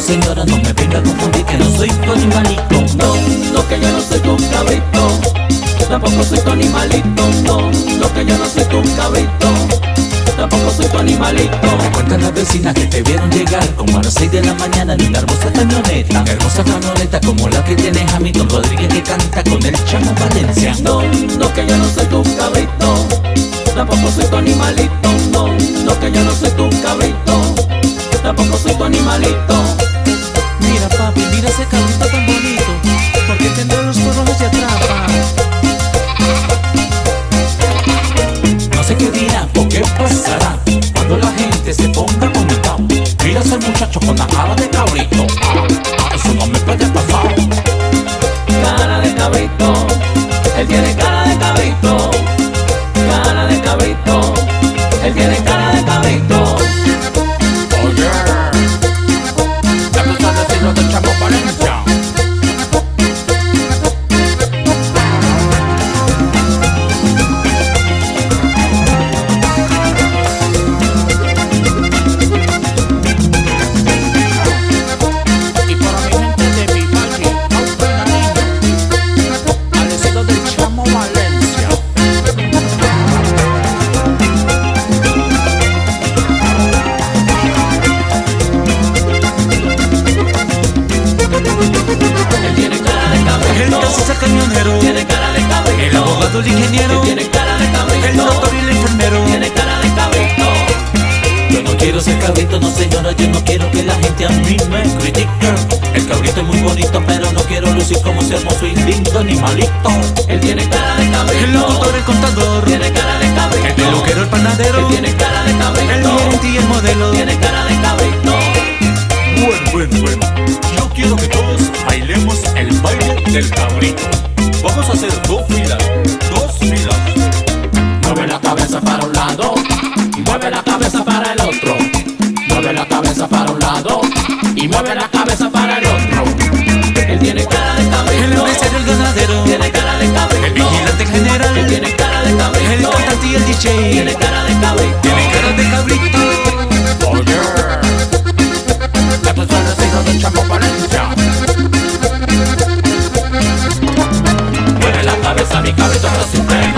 señora, no me venga a confundir que no soy tu animalito. No, no, que yo no soy tu cabrito, tampoco soy tu animalito. No, no, que yo no soy tu cabrito, tampoco soy tu animalito. Me cuentan las vecinas que te vieron llegar como a las 6 de la mañana en una hermosa camioneta. Hermosa camioneta como la que tiene Hamilton Rodríguez, que canta con el Chamo Valencia. No, no, que yo no soy tu cabrito, tampoco soy tu animalito. No, no, que yo no soy tu cabrito, tampoco soy tu animalito. Mira papi, mira ese cabrito tan bonito, porque tendrá los cuernos de atrapa. No sé qué dirá o qué pasará cuando la gente se ponga bonita. Mira ese muchacho con la cara de cabrito. Eso no me puede pasar. Cara de cabrito, él tiene cara de cabrito. Cara de cabrito, él tiene cara de cabrito. Oye, ya tú sabes si no te Chamo Valencia. Y para mi gente de mi valle, Auto Nariño, al estilo del Chamo Valencia. Él tiene cara de El cabrito, taxista camionero, tiene cara de cabrito. el abogado, el ingeniero, Él tiene cara de el cabrito, doctor y el enfermero. tiene cara de cabrito. Yo no quiero ser cabrito, no señora, yo no quiero que la gente a mí me critique. El cabrito es muy bonito, pero no quiero lucir como ese hermoso y lindo animalito. Él tiene cara de cabrito, El locutor, el contador, tiene cara de cabrito. el peluquero, el panadero, Él tiene cara de el cabrito, gerente y el modelo. tiene cara de cabrito. Bueno, yo quiero que todos bailemos el baile del cabrito. Vamos a hacer dos filas. Mueve la cabeza para un lado y mueve la cabeza para el otro. Mueve la cabeza para un lado y mueve la cabeza para el otro. Él tiene cara de El cabrito, empresario, el ganadero, tiene cara de cabrito. el vigilante, el Él general, tiene cara de el cabrito, cantante y el DJ. tiene cara de cabrito. Tiene cara de cabrito. Oye, ya tú sabes si no te Chamo Valencia. Mueve la cabeza, mi cabrito, pero sin freno.